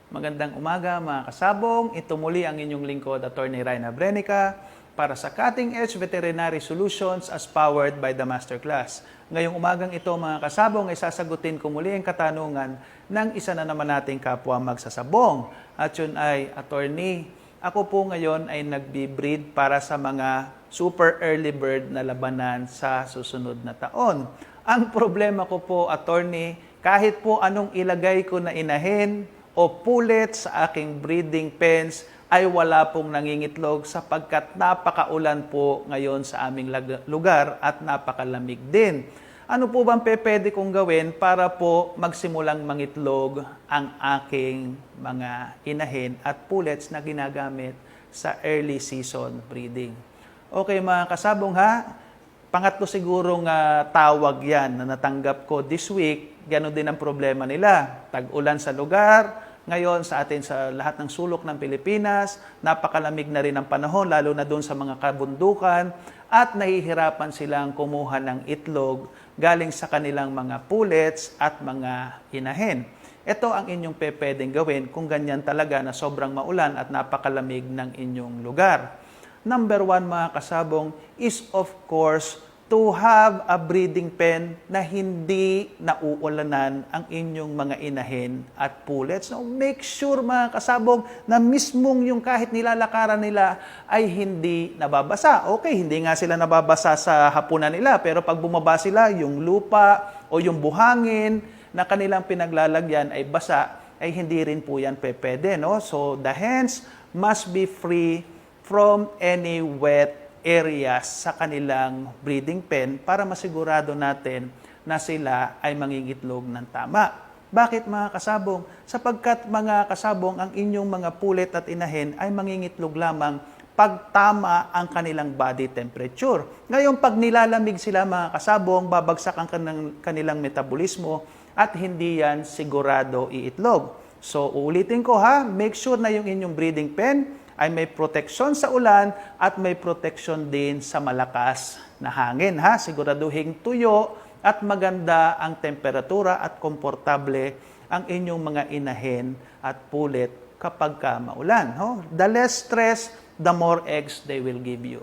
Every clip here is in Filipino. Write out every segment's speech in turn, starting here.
Magandang umaga mga kasabong. Ito muli ang inyong lingkod, Attorney Ryan Abrenica, para sa Cutting Edge Veterinary Solutions as powered by the Masterclass. Ngayong umagang ito mga kasabong ay sasagutin ko muli ang katanungan ng isa na naman nating kapwa magsasabong. At yun ay, Attorney, ako po ngayon ay nagbi-breed para sa mga super early bird na labanan sa susunod na taon. Ang problema ko po, Attorney, kahit po anong ilagay ko na inahin o pulet sa aking breeding pens ay wala pong nangingitlog sapagkat napakaulan po ngayon sa aming lugar at napakalamig din. Ano po bang pwede kong gawin para po magsimulang mangitlog ang aking mga inahin at pullets na ginagamit sa early season breeding? Okay mga kasabong ha, pangatlo sigurong tawag yan na natanggap ko this week. Ganon din ang problema nila. Tag-ulan sa lugar. Ngayon sa atin sa lahat ng sulok ng Pilipinas, napakalamig na rin ang panahon, lalo na doon sa mga kabundukan, at nahihirapan silang kumuha ng itlog galing sa kanilang mga pullets at mga inahin. Ito ang inyong pwedeng gawin kung ganyan talaga na sobrang maulan at napakalamig ng inyong lugar. Number one mga kasabong is of course to have a breeding pen na hindi nauulanan ang inyong mga inahin at pullets. So make sure mga kasabong na mismong yung kahit nilalakaran nila ay hindi nababasa. Okay, hindi nga sila nababasa sa hapunan nila, pero pag bumaba sila, yung lupa o yung buhangin na kanilang pinaglalagyan ay basa, ay hindi rin po yan pwede. No? So the hens must be free from any wet areas sa kanilang breeding pen para masigurado natin na sila ay mangingitlog ng tama. Bakit mga kasabong? Sapagkat mga kasabong, ang inyong mga pulet at inahin ay mangingitlog lamang pag tama ang kanilang body temperature. Ngayon, pag nilalamig sila mga kasabong, babagsak ang kanilang metabolismo at hindi yan sigurado iitlog. So, uulitin ko ha, make sure na yung inyong breeding pen ay may proteksyon sa ulan at may proteksyon din sa malakas na hangin. Ha? Siguraduhin tuyo at maganda ang temperatura at komportable ang inyong mga inahin at pulet kapag maulan. Ho? The less stress, the more eggs they will give you.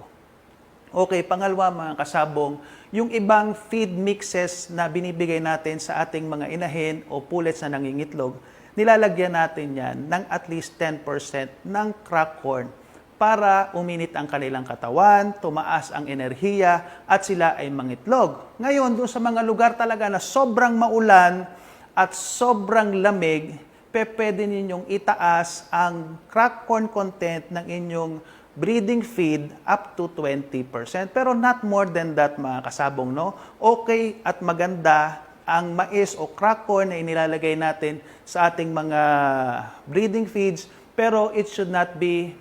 Okay, pangalawa mga kasabong, yung ibang feed mixes na binibigay natin sa ating mga inahin o pullets na nangingitlog, nilalagyan natin yan ng at least 10% ng crack corn para uminit ang kanilang katawan, tumaas ang enerhiya, at sila ay mangitlog. Ngayon, doon sa mga lugar talaga na sobrang maulan at sobrang lamig, pwede ninyong itaas ang crack corn content ng inyong breeding feed up to 20%. Pero not more than that mga kasabong, no? Okay at maganda ang mais o crack corn na inilalagay natin sa ating mga breeding feeds, pero it should not be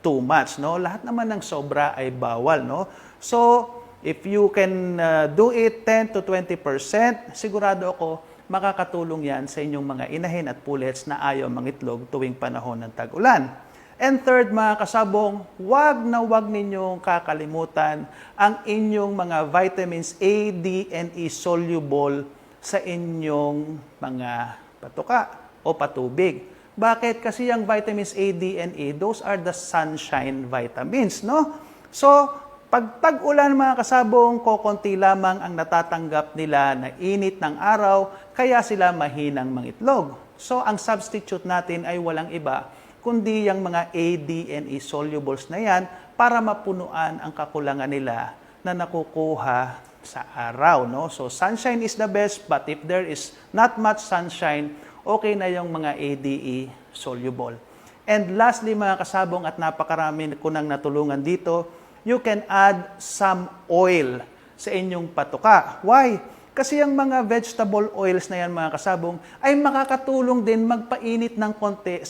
too much, no? Lahat naman ng sobra ay bawal, no? So, if you can do it 10 to 20%, sigurado ako makakatulong yan sa inyong mga inahin at pullets na ayaw mangitlog tuwing panahon ng tag-ulan. And third, mga kasabong, wag ninyong kakalimutan ang inyong mga vitamins A, D, and E soluble sa inyong mga patuka o patubig. Bakit? Kasi yung vitamins A, D, and E, those are the sunshine vitamins, no? So, pag tag-ulan mga kasabong, kokonti lamang ang natatanggap nila na init ng araw, kaya sila mahinang mangitlog. So, ang substitute natin ay walang iba kundi yung mga A, D, and E solubles na yan para mapunuan ang kakulangan nila na nakukuha sa araw. No? So, sunshine is the best, but if there is not much sunshine, okay na yung mga A, D, E soluble. And lastly, mga kasabong, at napakarami ko nang natulungan dito, you can add some oil sa inyong patuka. Why? Kasi yung mga vegetable oils na yan, mga kasabong, ay makakatulong din magpainit ng konti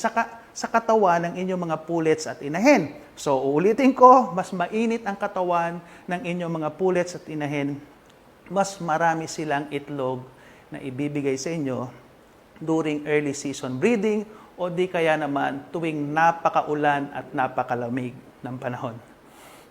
sa katawan ng inyong mga pullets at inahin. So, uulitin ko, mas mainit ang katawan ng inyong mga pullets at inahin, mas marami silang itlog na ibibigay sa inyo during early season breeding o di kaya naman tuwing napakaulan at napakalamig ng panahon.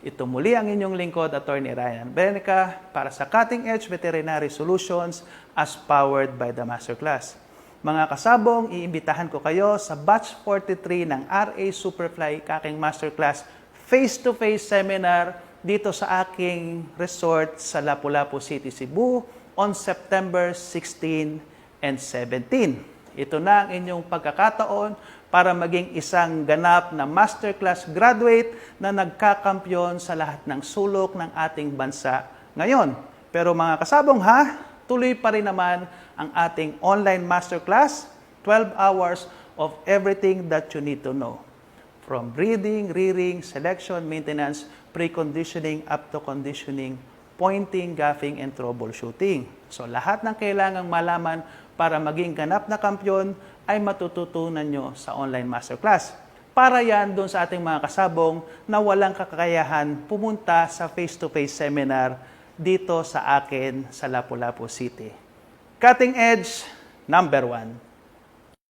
Ito muli ang inyong lingkod, Attorney Ryan Abrenica, para sa Cutting Edge Veterinary Solutions as powered by the Masterclass. Mga kasabong, iimbitahan ko kayo sa Batch 43 ng RA Superfly Kaking Masterclass face-to-face seminar dito sa aking resort sa Lapu-Lapu City, Cebu on September 16 and 17. Ito na ang inyong pagkakataon para maging isang ganap na masterclass graduate na nagkakampyon sa lahat ng sulok ng ating bansa ngayon. Pero mga kasabong tuloy pa rin naman ang ating online masterclass, 12 hours of everything that you need to know. From breathing, rearing, selection, maintenance, preconditioning, up to conditioning, pointing, gaffing, and troubleshooting. So lahat ng kailangang malaman para maging ganap na kampyon ay matututunan nyo sa online masterclass. Para yan doon sa ating mga kasabong na walang kakayahan pumunta sa face-to-face seminar dito sa akin sa Lapu-Lapu City. Cutting Edge, #1.